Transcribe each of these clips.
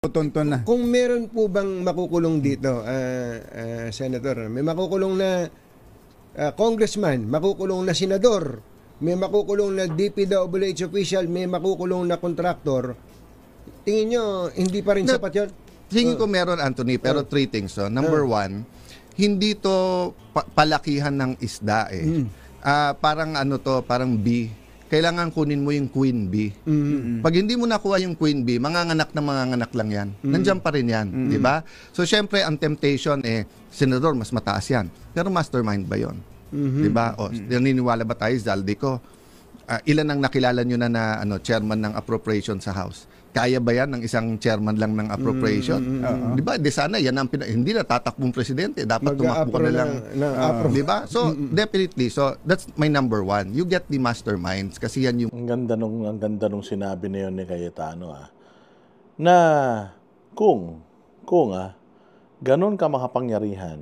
Tonton na. Kung meron po bang makukulong dito, Senator, may makukulong na congressman, makukulong na senador, may makukulong na DPWH official, may makukulong na kontraktor, tingin nyo, hindi pa rin sapat yun? Tingin ko meron, Anthony, pero three things. So. Number one, hindi to palakihan ng isda eh. Parang ano to, parang bee. Kailangan kunin mo yung queen bee. Pag hindi mo nakuha yung queen bee, manganganak na manganganak lang yan. Nandiyan pa rin yan, di ba? So, syempre, ang temptation senador, mas mataas yan. Pero mastermind ba yun? Di ba? O, naniniwala ba tayo, Zaldico? Ilan ang nakilala nyo na chairman ng appropriation sa House? Kaya ba yan ng isang chairman lang ng appropriation? Di ba? Di sana, yan ang hindi na tatakbong presidente. Dapat tumakbo ka na lang. Di ba? So, definitely. So, that's my number one. You get the masterminds kasi yan yung... Ang ganda nung sinabi na yun ni Cayetano, na kung ganun ka makapangyarihan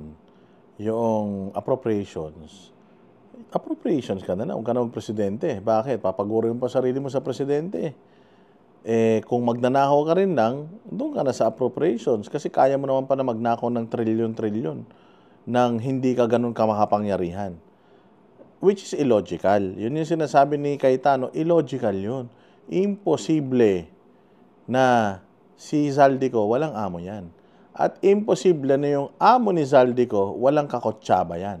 yung appropriations ka na lang, huwag ka na presidente. Bakit? Papagurin mo pa sarili mo sa presidente. Kung magnanakaw ka rin lang, doon ka na sa appropriations kasi kaya mo naman pa na magnakaw ng trilyon-trilyon nang hindi ka ganun ka makapangyarihan. Which is illogical. Yun yung sinasabi ni Cayetano, illogical yun. Imposible na si Zaldico, walang amo yan. At imposible na yung amo ni Zaldico, walang kakotsaba yan.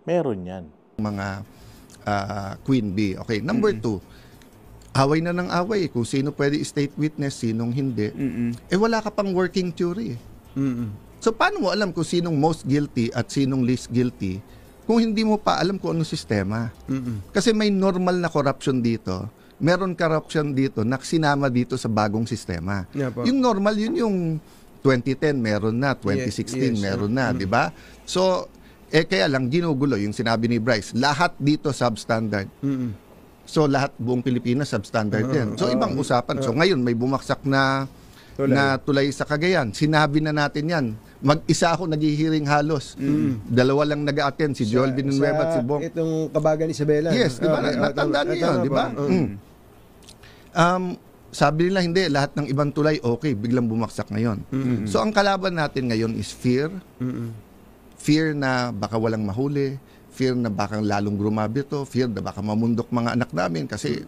Meron yan. Mga queen bee. Okay, number two, away na ng away kung sino pwede state witness, sinong hindi. Wala ka pang working theory. So, paano mo alam kung sinong most guilty at sinong least guilty kung hindi mo pa alam kung anong sistema? Kasi may normal na corruption dito. Meron corruption dito na sinama dito sa bagong sistema. Yung normal, yun yung 2010 meron na, 2016 meron na, di ba? So, kaya lang ginugulo yung sinabi ni Bryce. Lahat dito substandard. So, lahat, buong Pilipinas, substandard yan. So, ibang usapan. So, ngayon, may bumaksak na tulay sa Cagayan. Sinabi na natin yan. Mag-isa ako naghihiring halos. Dalawa lang nag-a-attend, si Joel Villanueva at si Bong. Itong Kabagan Isabela. Yes, di ba? Natandaan niyo yun, di ba? Sabi nila, hindi. Lahat ng ibang tulay, okay. Biglang bumaksak ngayon. So, ang kalaban natin ngayon is fear. Fear na baka walang mahuli. Fear na baka lalong grumabi to, fear na baka mamundok mga anak namin kasi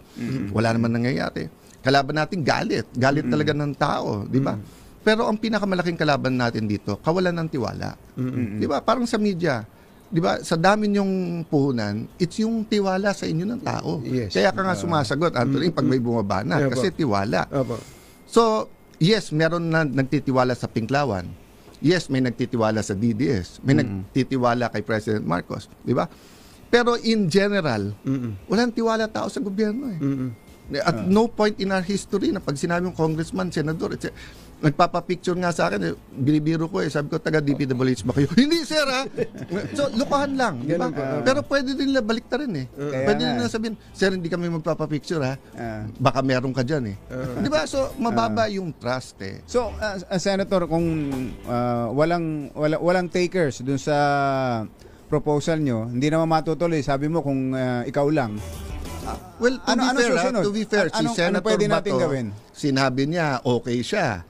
wala naman nangyayari. Kalaban natin galit talaga ng tao, di ba? Pero ang pinakamalaking kalaban natin dito, kawalan ng tiwala. Di ba? Parang sa media, di ba? Sa dami niyong puhunan, it's yung tiwala sa inyo ng tao. Kaya ka nga sumasagot, Anthony, pag may bumabana, kasi tiwala. So, yes, meron na nagtitiwala sa Pinklawan. Yes, may nagtitiwala sa DDS. May nagtitiwala kay President Marcos. Di ba? Pero in general, walang tiwala tao sa gobyerno. At no point in our history na pag sinabi yung congressman, senador, etc. Nagpapapicture nga sa akin, binibiro ko sabi ko, taga DPWH ba kayo? Hindi, sir, ha? So, lukuhan lang. Di ba? Pero pwede din nila balikta rin Pwede din nila sabihin, sir, hindi kami magpapapicture, ha? Baka meron ka dyan, Di ba? So, mababa yung trust, So, Senator, kung walang takers dun sa proposal nyo, hindi naman matutuloy. Sabi mo kung ikaw lang. Well, to be fair, si Senator pwede natin Bato, gawin? sinabi niya, okay siya.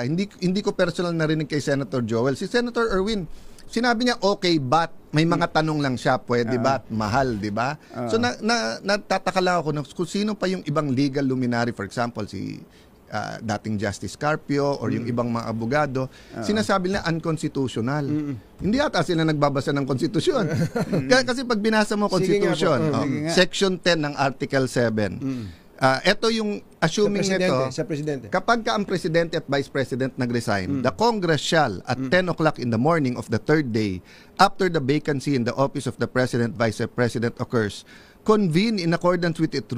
Hindi ko personal narinig kay Senator Joel. Si Senator Erwin, sinabi niya, okay, but may mga tanong lang siya, pwede ba? Mahal, di ba? So, natataka lang ako kung sino pa yung ibang legal luminary, for example, si dating Justice Carpio or yung ibang mga abogado, sinasabi nila unconstitutional. Hindi ata sila nagbabasa ng konstitusyon. Kasi pag binasa mo konstitusyon, Section 10 ng Article 7, ito yung assuming nito, sa presidente. Kapag ka ang presidente at vice president nag-resign, the Congress shall, at 10 o'clock in the morning of the third day, after the vacancy in the office of the president, vice president occurs, convene in accordance with its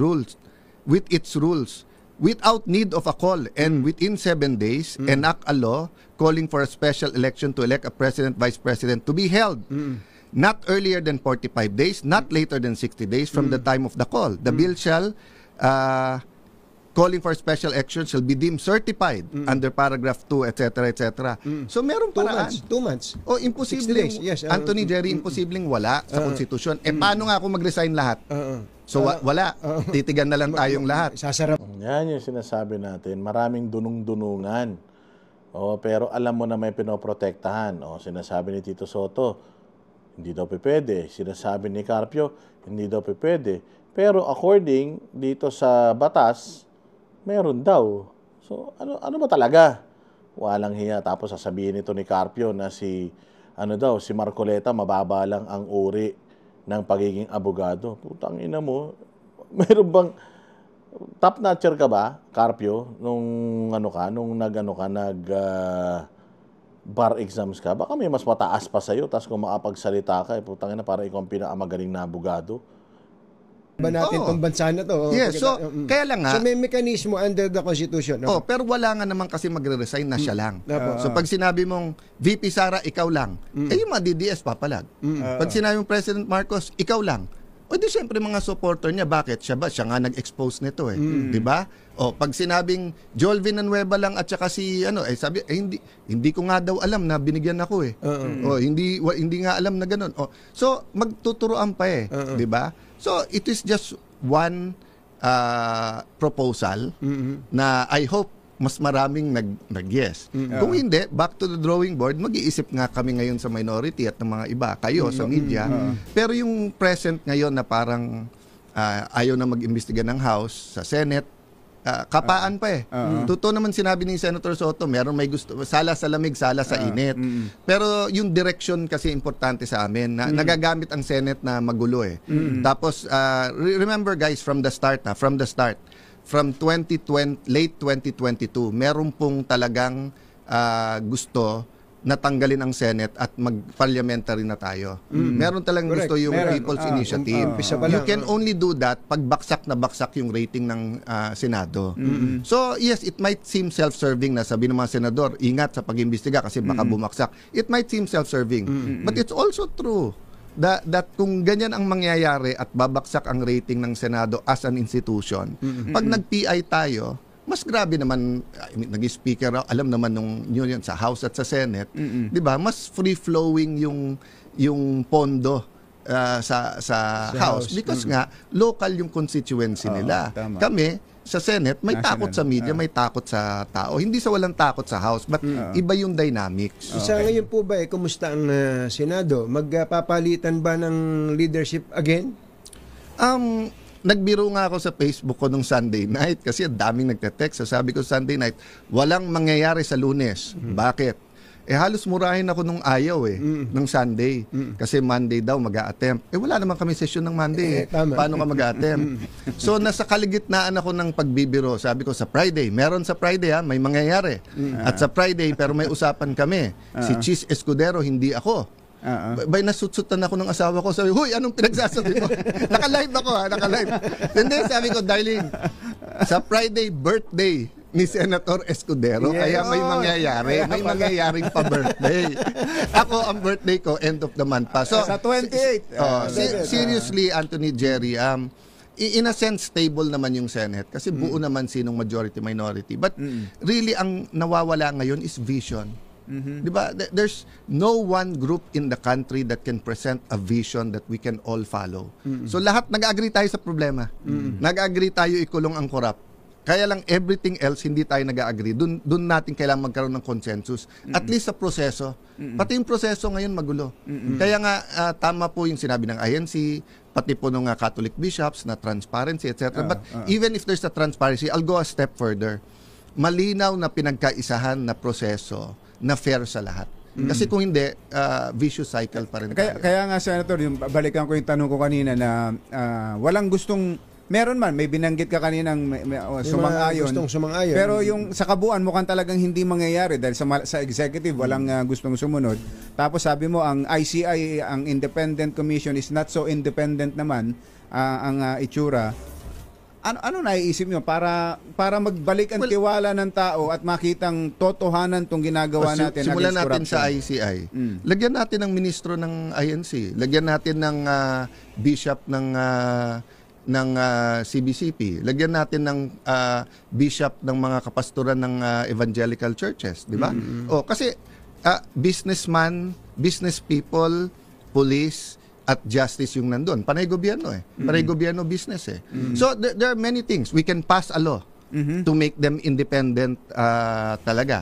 rules, without need of a call, and within 7 days, enact a law calling for a special election to elect a president, vice president to be held not earlier than 45 days, not later than 60 days from the time of the call. The bill shall calling for special action shall be deemed certified under paragraph 2, etc., etc. So meron 2 paraan. months. 2 months. O 60 imposibleng, days, yes, Anthony Jerry, imposibleng wala sa konstitusyon. Paano nga kung mag-resign lahat? So wala. Titigan na lang tayong lahat. Sasarap. Yan yung sinasabi natin. Maraming dunung-dunungan. Pero alam mo na may pinoprotektahan. Sinasabi ni Tito Soto, hindi daw pwede. Sinasabi ni Carpio, hindi daw pwede. Pero according dito sa batas, meron daw. So ano ba talaga? Walang hiya. Tapos sasabihin nito ni Carpio na si Marcoleta mababa lang ang uri ng pagiging abogado. Putang ina mo. Meron bang top notcher ka ba, Carpio, nung bar exams ka? Baka may mas mataas pa sa'yo, tapos kung makapagsalita ka, putang ina, para ikaw ang pinakamagaling na abogado. Ba natin tong bansa na to? Yes, so kaya lang nga. So may mekanismo under the Constitution. Pero wala nga naman kasi magre-resign na siya lang. So pag sinabi mong VP Sara, ikaw lang, yung mga DDS papalag. Pag sinabi mong President Marcos, ikaw lang, o di siyempre mga supporter niya, bakit? Siya nga nag-expose nito di ba? Pag sinabing Jolvin Nueva lang at saka si sabi hindi ko nga daw alam na binigyan ako hindi nga alam na ganoon. So magtuturoan pa di ba? So it is just one proposal na I hope mas maraming nag-yes. Kung hindi, back to the drawing board, mag-iisip nga kami ngayon sa minority at ng mga iba, kayo sa media. Pero yung present ngayon na parang ayaw na mag-imbestiga ng House, sa Senate, kapaan pa Totoo naman sinabi ni Senator Soto, meron may gusto, sala sa lamig, sala sa init. Pero yung direction kasi importante sa amin, na nagagamit ang Senate na magulo Tapos, remember guys, from the start, from late 2022, meron pong talagang gusto na tanggalin ang Senate at mag-parliamentary na tayo. Meron talagang gusto yung People's Initiative. You can only do that pag baksak na baksak yung rating ng Senado. So, yes, it might seem self-serving na sabi ng mga senador, ingat sa pag-imbestiga kasi baka bumaksak. It might seem self-serving. But it's also true that kung ganyan ang mangyayari at babaksak ang rating ng Senado as an institution, pag nag-PI tayo, mas grabe naman, nag-speaker, alam naman nung yun sa House at sa Senate, di ba? Mas free-flowing yung pondo sa House. Because nga, local yung constituency nila. Tama. Kami, sa Senate, may National. takot sa media, may takot sa tao. Hindi sa walang takot sa House, but iba yung dynamics. Sa ngayon po ba, kumusta ang Senado? Magpapalitan ba ng leadership again? Nagbiro nga ako sa Facebook ko nung Sunday night kasi daming nagte-text. So sabi ko Sunday night, walang mangyayari sa Lunes. Bakit? Halos murahin ako nung ayaw nung Sunday. Kasi Monday daw mag-a-attempt. Wala naman kami session ng Monday. Paano ka mag-a-attempt? So nasa kaligitnaan ako ng pagbibiro. Sabi ko sa Friday, meron sa Friday may mangyayari. At sa Friday, pero may usapan kami. Si Cheese Escudero, hindi ako. Bay nasutsutan ako ng asawa ko. Sabi, huy, anong pinagsasabi mo? Naka-live ako naka-live. Hindi, sabi ko, darling, sa Friday birthday ni Senator Escudero, kaya may mangyayari. May mangyayaring pa-birthday. Ako, ang birthday ko, end of the month pa. So, sa 28. Seriously, Anthony Jerry, in a sense, stable naman yung Senate kasi buo naman sinong majority-minority. But really, ang nawawala ngayon is vision. Di ba? There's no one group in the country that can present a vision that we can all follow. So lahat nag-agree tayo sa problema. Nag-agree tayo ikulong ang korap. Kaya lang everything else hindi tayo nag-agree. Doon natin kailangan magkaroon ng consensus. At least sa proseso. Pati yung proseso ngayon magulo. Kaya nga tama po yung sinabi ng INC, pati po ng Catholic bishops na transparency, etc. But even if there's a transparency, I'll go a step further. Malinaw na pinagkaisahan na proseso na fair sa lahat. Kasi kung hindi, vicious cycle pa rin tayo. Kaya nga, Senator, balikan ko yung tanong ko kanina na walang gustong, meron man, may binanggit ka kaninang sumang-ayon. Gustong sumang-ayon. Pero yung sa kabuuan, mukhang talagang hindi mangyayari dahil sa executive, walang gustong sumunod. Tapos sabi mo, ang ICI, ang Independent Commission is not so independent naman ang itsura. Ano naiisip nyo para magbalik ang tiwala ng tao at makitang totohanan tong ginagawa natin simulan against natin corruption? sa ICI. Lagyan natin ng ministro ng INC. Lagyan natin ng bishop ng CBCP. Lagyan natin ng bishop ng mga kapastoran ng evangelical churches, di ba? Kasi businessman, business people, police, at justice yung nandun. Panay gobyerno Panay gobyerno business So there are many things. We can pass a law to make them independent talaga.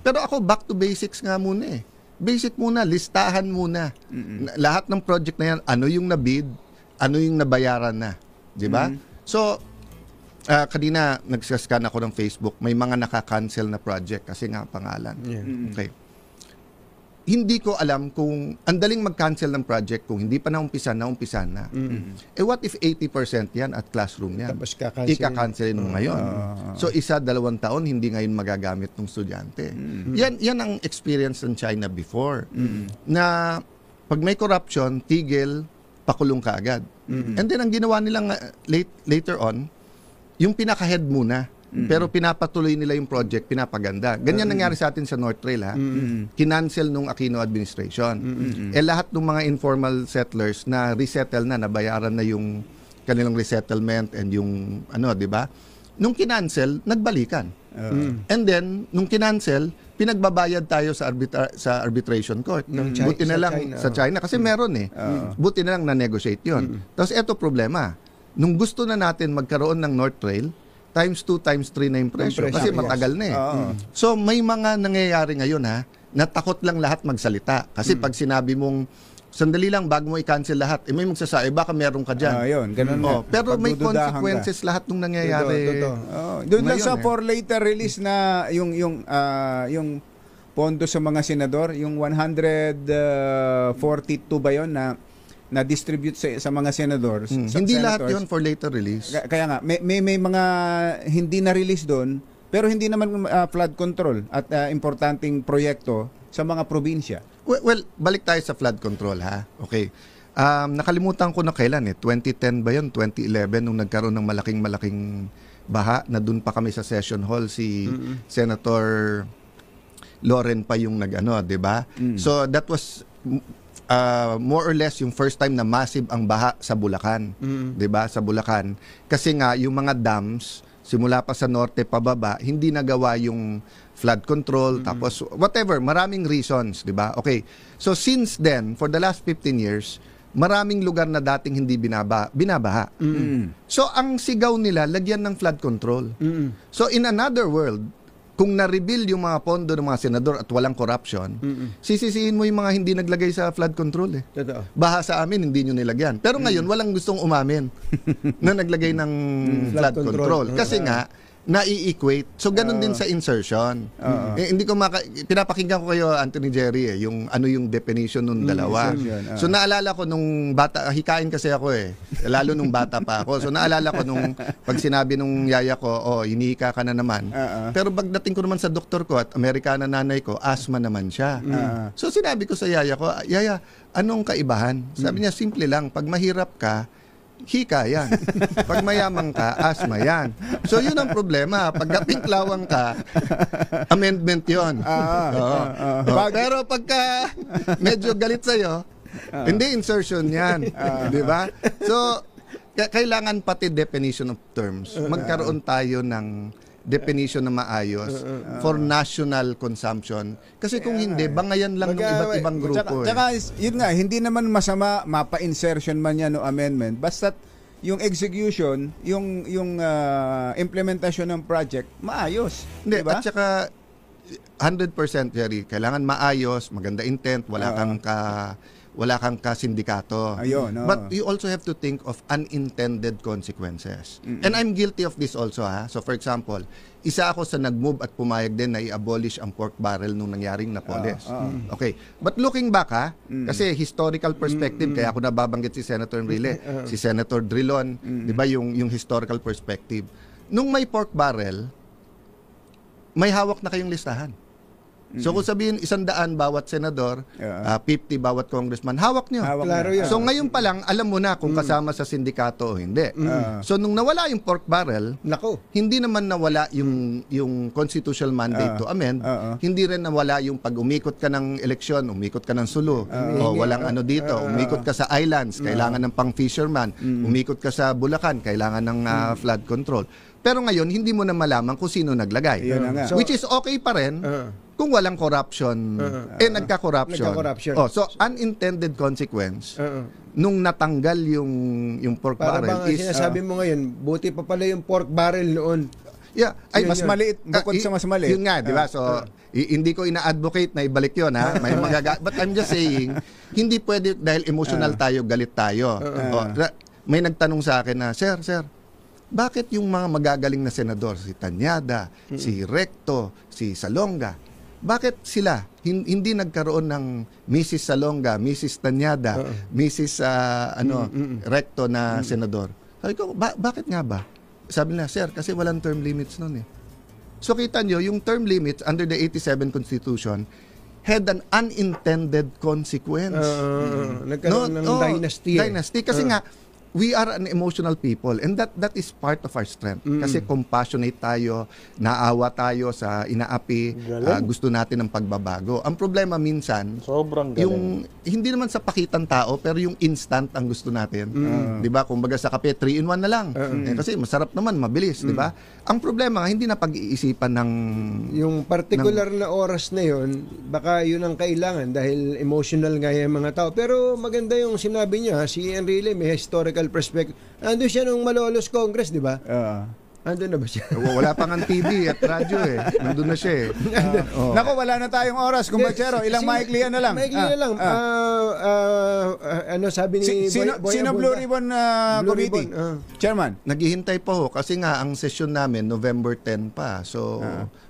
Pero ako back to basics nga muna Basic muna, listahan muna. Lahat ng project na yan, ano yung nabid, ano yung nabayaran na. Di ba? So, kanina nagsascan ako ng Facebook, may mga naka-cancel na project kasi nga pangalan. Okay. Hindi ko alam kung ang daling mag-cancel ng project kung hindi pa naumpisan na. What if 80% yan at classroom yan? Tapos ika-cancelin mo ngayon. So 1-2 taon hindi ngayon magagamit ng estudyante. Yan ang experience ng China before. Na pag may corruption, tigil, pakulong ka agad. And then ang ginawa nilang later on, yung pinaka-head muna. Pero pinapatuloy nila yung project, pinapaganda. Ganyan nangyari sa atin sa North Trail, Kinancel nung Aquino administration. Lahat ng mga informal settlers na resettle na, nabayaran na yung kanilang resettlement and yung di ba? Nung kinancel, nagbalikan. And then, nung kinancel, pinagbabayad tayo sa arbitration court. Buti na lang sa China kasi meron Buti na lang na-negotiate yun. Tapos eto problema. Nung gusto na natin magkaroon ng North Trail, times 2, times 3 na yung presyo. Kasi matagal na So, may mga nangyayari ngayon na takot lang lahat magsalita. Kasi pag sinabi mong, sandali lang, bago mo i-cancel lahat, may magsasabi, baka meron ka dyan. Yun, ganun pero may consequences lahat nung nangyayari. Doon lang sa for later release na yung pondo sa mga senador, yung 142 ba yun na distribute sa mga senadors. Hindi lahat 'yon for later release. Kaya nga may mga hindi na release doon, pero hindi naman flood control at importanteng proyekto sa mga probinsya. Well, balik tayo sa flood control Okay. Nakalimutan ko na kailan 2010 ba 'yon? 2011 nung nagkaroon ng malaking baha na doon pa kami sa session hall si Senator Loren pa yung di ba? So that was more or less yung first time na massive ang baha sa Bulacan. 'Di ba? Sa Bulacan. Kasi nga yung mga dams simula pa sa norte pababa, hindi nagawa yung flood control tapos whatever, maraming reasons, 'di ba? Okay. So since then, for the last 15 years, maraming lugar na dating hindi binabaha. So ang sigaw nila, lagyan ng flood control. So in another world, kung na-reveal yung mga pondo ng mga senador at walang corruption, sisisihin mo yung mga hindi naglagay sa flood control Totoo. Baha sa amin, hindi nyo nilagyan. Pero ngayon, walang gustong umamin na naglagay ng flood control. Kasi nga, nai-equate. So, ganun din sa insertion. Hindi ko pinapakinggan ko kayo, Anthony Jerry, yung ano yung definition nung dalawa. So, naalala ko nung bata, hikain kasi ako lalo nung bata pa ako. So, naalala ko nung pag sinabi nung yaya ko, hinihika ka na naman. Pero pagdating ko naman sa doktor ko at Amerikana nanay ko, asthma naman siya. So, sinabi ko sa yaya ko, yaya, anong kaibahan? Sabi niya, simple lang, pag mahirap ka, hika yan. Pag mayamang ka, asma yan. So, yun ang problema. Pag pinklawang ka, amendment yun. Pero pagka medyo galit sa'yo, hindi insertion yan. Di ba? So, kailangan pati definition of terms. Magkaroon tayo ng definition na maayos for national consumption. Kasi kung hindi, bangayan lang ng iba't ibang grupo. Tsaka, yun nga, hindi naman masama mapa-insertion man yan o amendment. Basta yung execution, yung implementasyon ng project, maayos. Hindi, diba? At saka 100% Jerry, kailangan maayos, maganda intent, wala kang kasindikato. Ayun, But you also have to think of unintended consequences. And I'm guilty of this also. So for example, isa ako sa nag-move at pumayag din na i-abolish ang pork barrel nung nangyaring Napoles. Okay. But looking back kasi historical perspective, kaya ako nababanggit si Senator Enrile, si Senator Drilon, di ba yung historical perspective. Nung may pork barrel, may hawak na kayong listahan. So kung sabihin 100 bawat senador, 50 bawat congressman, hawak nyo. Klaro yan. So ngayon pa lang, alam mo na kung kasama sa sindikato o hindi. So nung nawala yung pork barrel, Nako. hindi naman nawala yung constitutional mandate to amend, hindi rin nawala yung pag umikot ka ng eleksyon, umikot ka ng Sulu, o walang ano dito, umikot ka sa islands, kailangan ng pang fisherman, umikot ka sa Bulacan, kailangan ng flood control. Pero ngayon, hindi mo na malaman kung sino naglagay. Yun na nga. Which is okay pa rin kung walang corruption. Nagka-corruption. Nagka-corruption. So, unintended consequence, nung natanggal yung pork Para barrel bang is... sinasabi mo ngayon, buti pa pala yung pork barrel noon. Yeah, ay, Mas maliit, bukod sa mas maliit. Yun nga, di ba? So, hindi ko ina-advocate na ibalik yun, ha? May but I'm just saying, hindi pwede dahil emotional tayo, galit tayo. May nagtanong sa akin na, Sir, bakit yung mga magagaling na senador, si Tanyada, si Recto, si Salonga, bakit sila hindi nagkaroon ng Mrs. Salonga, Mrs. Tanyada, Mrs. Recto na senador? Sabi ko, bakit nga ba? Sabi nila, Sir, kasi walang term limits nun eh. So kita nyo, yung term limits under the 87 Constitution had an unintended consequence. Nagkaroon ng dynasty. Dynasty. Kasi nga, we are an emotional people and that is part of our strength. Kasi compassionate tayo, naawa tayo sa inaapi, gusto natin ng pagbabago. Ang problema minsan, Sobrang galing. yung hindi naman sa pakitang tao pero yung instant ang gusto natin. 'Di ba? Kumbaga sa kape 3-in-1 na lang. Kasi masarap naman, mabilis, 'di ba? Ang problema hindi na pag-iisipan ng Yung particular na oras na yon, baka yun ang kailangan dahil emotional nga yung mga tao. Pero maganda yung sinabi niya, si Enrile may historical perspective. Ando siya nung Malolos Congress, di ba? Ando na ba siya? wala pang ang TV at radyo eh. Nandun na siya eh. Nako, wala na tayong oras, kumpatsero. Ilang maiklian na lang. Maiklian na lang. Ano sabi ni Sino Blue Ribbon Blue Committee? Ribbon, Chairman? Naghihintay pa ho kasi nga ang session namin November 10 pa. So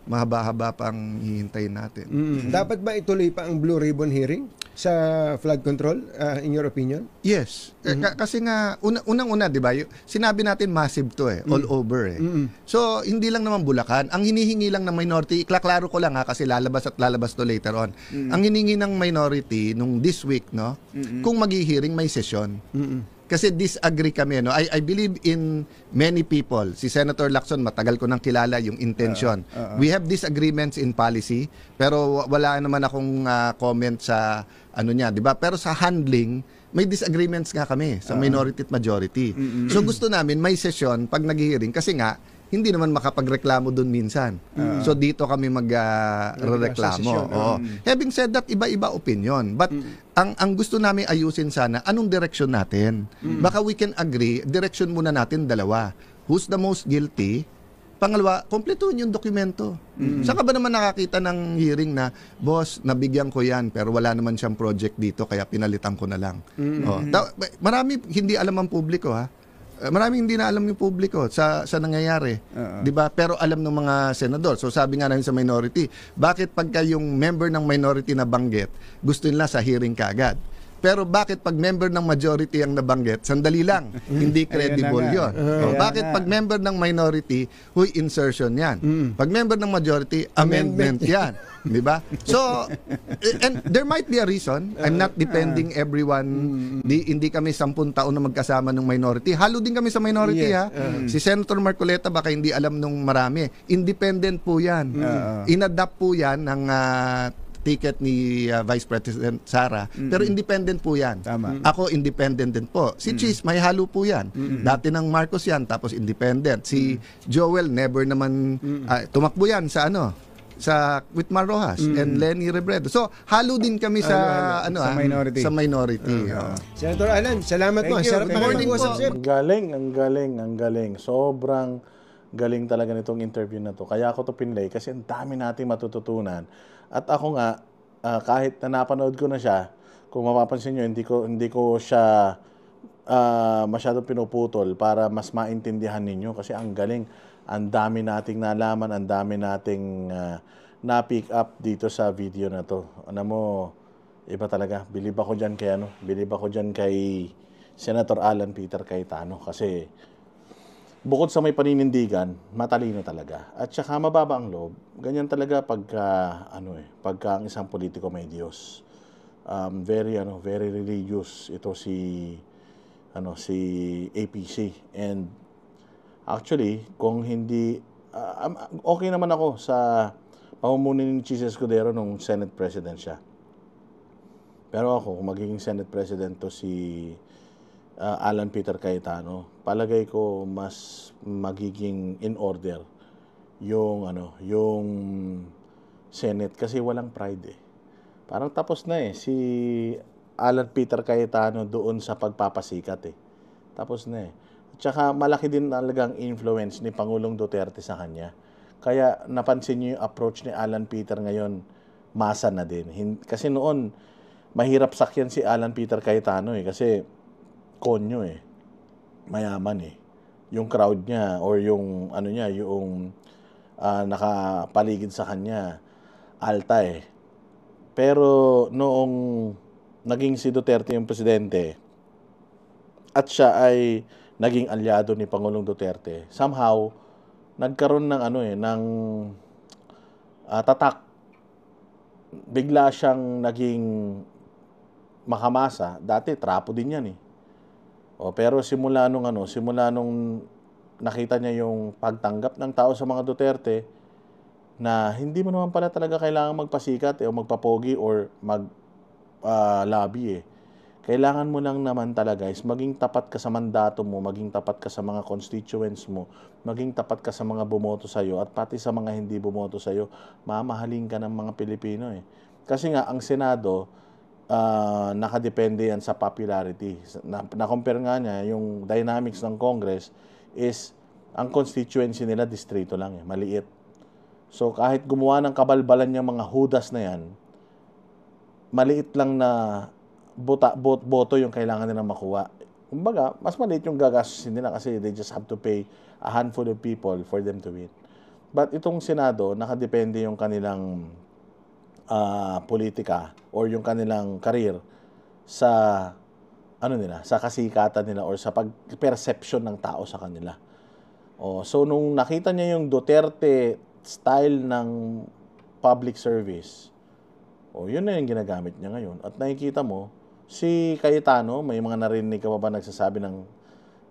mahaba-haba pang hihintayin natin. Dapat ba ituloy pa ang Blue Ribbon hearing sa flood control, in your opinion? Yes. Kasi nga, unang-una, di ba, sinabi natin massive to eh, all over eh. So, hindi lang naman Bulacan. Ang hinihingi lang ng minority, iklaklaro ko lang ha, kasi lalabas to later on. Ang hinihingi ng minority nung this week, no, kung maghihiring may session. Kasi disagree kami, no? I believe in many people. Si Senator Lacson, matagal ko nang kilala yung intention. We have disagreements in policy, pero wala naman akong comment sa ano niya, 'di ba? Pero sa handling, may disagreements nga kami sa minority at majority. So gusto namin may session pag nag-hearing kasi nga hindi naman makapagreklamo doon minsan. So dito kami magreklamo. Having said that, iba-iba opinion. But ang gusto namin ayusin sana, anong direksyon natin? Baka we can agree, direksyon muna natin dalawa. Who's the most guilty? Pangalawa, kompletuhin yung dokumento. Saka ba naman nakakita ng hearing na, boss, nabigyan ko yan, pero wala naman siyang project dito, kaya pinalitan ko na lang. Marami hindi alam ang publiko, ha? Maraming hindi na alam yung publiko sa nangyayari. 'Di ba? Pero alam ng mga senador. So sabi nga namin sa minority, bakit pagka yung member ng minority na banggit, gusto nila sa hearing kaagad? Pero bakit pag member ng majority ang nabanggit, sandali lang, hindi credible yun. Bakit pag member ng minority, huy, insertion yan. Pag member ng majority, amendment yan. Di ba? So, and there might be a reason. I'm not defending everyone. Hindi kami 10 taon na magkasama ng minority. Halo din kami sa minority, ha? Si Senator Marcoleta, baka hindi alam nung marami. Independent po yan. Inadapt po yan ng ticket ni Vice President Sara, pero independent po yan. Tama. Ako independent din po. Si Cheese, may halo po yan. Dati ng Marcos yan, tapos independent. Si Joel, never naman, tumakbo yan sa Whitmar Rojas and Lenny Robredo. So, halo din kami sa minority. Sa minority. Senator Alan, salamat mo. Thank you. Sarap Good morning mag-usap, po. sir. Ang galing. Sobrang galing talaga nitong interview na to. Kaya ako to pinlay kasi ang dami nating matututunan. At ako nga, kahit na napanood ko na siya, kung mapapansin nyo, hindi ko siya masyadong pinuputol para mas maintindihan ninyo. Kasi ang galing, ang dami nating nalaman, ang dami nating na-pick up dito sa video na to. Alam mo, iba talaga. Bilib ako dyan kay Senator Alan Peter Cayetano kasi bukod sa may paninindigan, matalino talaga. At saka mababa ang loob. Ganyan talaga pagka ang isang politiko may Diyos. Very religious ito si APC. And actually, kung hindi okay naman ako sa pamumuno ni Chis Escudero nung Senate President siya. Pero ako, kung magiging Senate President to si Alan Peter Cayetano, palagay ko mas magiging in order yung Senate kasi walang pride eh. Parang tapos na eh si Alan Peter Cayetano doon sa pagpapasikat eh. Tapos na eh. Tsaka malaki din talagang influence ni Pangulong Duterte sa kanya. Kaya napansin niyo yung approach ni Alan Peter ngayon, masa na din. Kasi noon, mahirap sakyan si Alan Peter Cayetano eh. Kasi konyo eh. Mayaman eh. Yung crowd niya or yung nakapaligid sa kanya, alta eh. Pero noong naging si Duterte yung presidente at siya ay naging alyado ni Pangulong Duterte, somehow nagkaroon ng tatak. Bigla siyang naging makamasa. Dati trapo din yan eh. Pero simula nung nakita niya yung pagtanggap ng tao sa mga Duterte na hindi mo naman pala talaga kailangan magpasikat o magpapogi or lobby eh. Kailangan mo lang naman talaga is maging tapat ka sa mandato mo, maging tapat ka sa mga constituents mo, maging tapat ka sa mga bumoto sa'yo at pati sa mga hindi bumoto sa'yo, mamahalin ka ng mga Pilipino eh. Kasi nga, ang Senado, nakadepende yan sa popularity. Na-compare nga niya, yung dynamics ng Congress is, ang constituency nila, distrito lang eh, maliit. So, kahit gumawa ng kabalbalan yung mga hudas na yan, maliit lang na boto yung kailangan nila makuha. Kumbaga, mas maliit yung gagastusin nila kasi they just have to pay a handful of people for them to win. But itong Senado, nakadepende yung kanilang politika or yung kanilang career sa sa kasikatan nila or sa pag-perception ng tao sa kanila. So nung nakita niya yung Duterte style ng public service, yun na yung ginagamit niya ngayon. At nakikita mo, si Cayetano, may mga narinig ka ba nagsasabi ng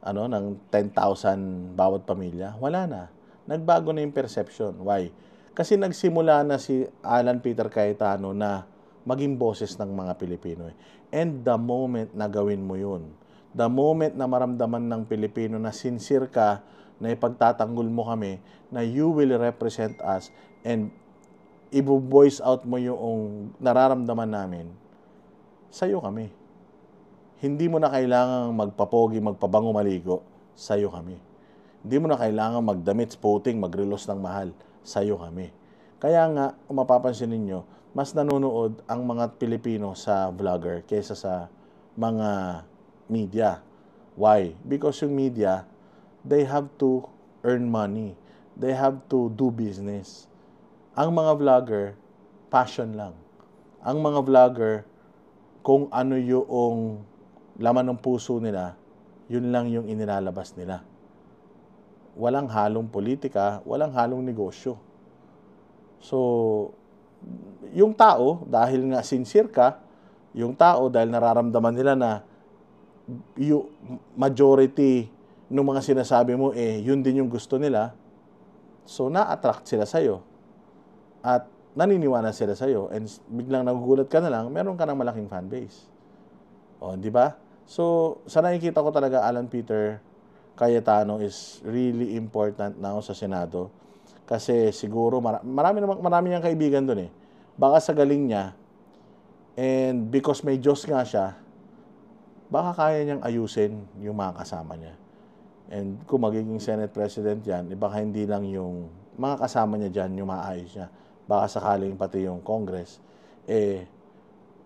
10,000 bawat pamilya? Wala na. Nagbago na yung perception. Why? Kasi nagsimula na si Alan Peter Cayetano na maging boses ng mga Pilipino. And the moment na gawin mo yun, the moment na maramdaman ng Pilipino na sincere ka, na ipagtatanggol mo kami, na you will represent us, and i-voice out mo yung nararamdaman namin, sa'yo kami. Hindi mo na kailangang magpapogi, magpabango, maligo, sa'yo kami. Hindi mo na kailangang magdamit, spotting, magrelos ng mahal, sa'yo kami. Kaya nga, kung mapapansin ninyo, mas nanonood ang mga Pilipino sa vlogger kaysa sa mga media. Why? Because yung media, they have to earn money. They have to do business. Ang mga vlogger, passion lang. Ang mga vlogger, kung ano yung laman ng puso nila, yun lang yung inilalabas nila. Walang halong politika, walang halong negosyo. So, yung tao, dahil nga sincere ka, yung tao, dahil nararamdaman nila na yung majority ng mga sinasabi mo, yun din yung gusto nila, so na-attract sila sa'yo. At naniniwala sila sa'yo, and biglang nagugulat ka na lang, meron ka ng malaking fanbase. Di ba? So, sa nakikita ko talaga, Alan Peter Cayetano is really important now sa Senado. Kasi siguro, marami niyang kaibigan doon eh. Baka sa galing niya, and because may Diyos nga siya, baka kaya niyang ayusin yung mga kasama niya. And kung magiging Senate President yan, baka hindi lang yung mga kasama niya dyan yung maayos niya. Baka sakaling pati yung Congress,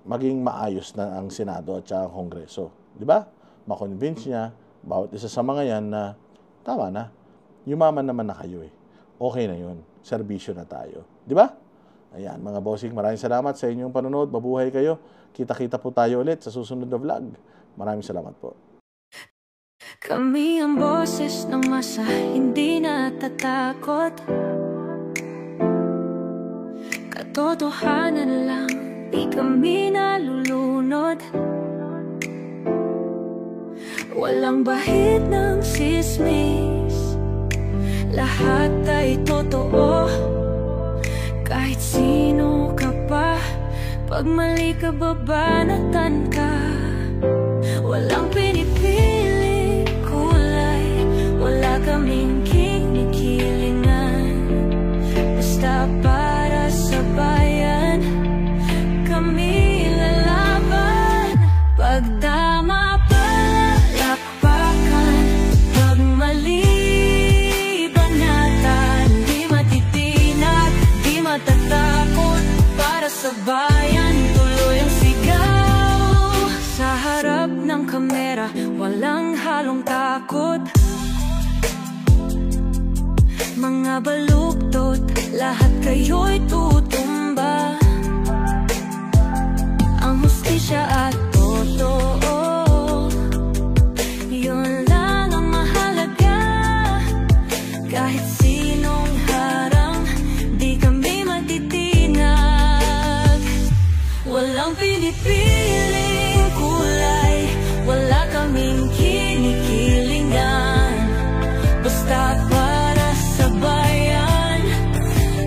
maging maayos na ang Senado at saka ang Kongreso. Di ba? Ma-convince niya, bawat isa sa mga yan na, tama na, yumaman naman na kayo eh. Okay na yun. Serbisyo na tayo. Di ba? Ayan, mga bossing, maraming salamat sa inyong panonood. Mabuhay kayo. Kita-kita po tayo ulit sa susunod na vlog. Maraming salamat po. Kami ang boses ng masa, hindi natatakot. Katotohanan lang, di kami nalulunod. Walang bahid ng sismis, lahat ay totoo. Kahit sino ka pa, pag mali ka babanatan ka. Walang pinipili kulay, wala kaming kinikilingan. Basta para sa bayan, kami lalaban. Pag tama palakpakan, pag mali banatan. Di matitinag, di matatakot, para sa bayan tuloy ang sigaw. Sa harap ng kamera, walang halong takot. Mga baluktot, lahat kayo'y tutumba. Ang hustisya at totoo, yun lang ang mahalaga. Kahit sinong harang, di kami matitinag. Walang pinipiling kulay, wala kaming kinikilingan. Basta para sa bayan,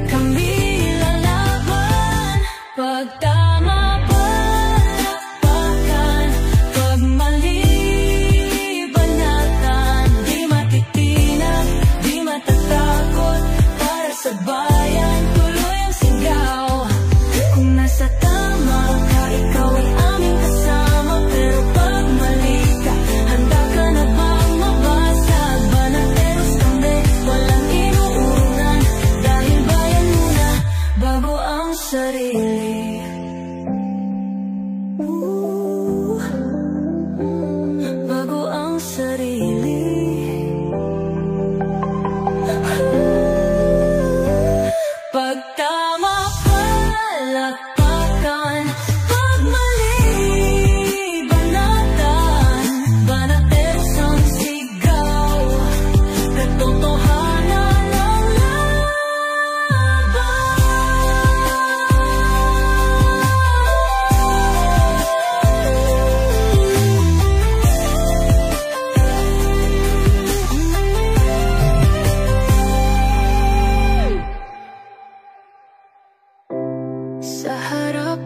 kami lalaban. Pag tama palakpakan, pag mali banatan. Di matitinag, di matatakot, para sa bayan tuloy ang sigaw. Kung nasa tama ka, ikaw ay aming kasama. Pero pag mali ka, handa ka na bang mabasag? Banateros kami, walang inuunan. Dahil bayan muna, bago ang sarili. Bago ang sarili. Pag tama palakpakan, pag mali banatan. Banateros ang sigaw, katotohanan ang laban. Sa harap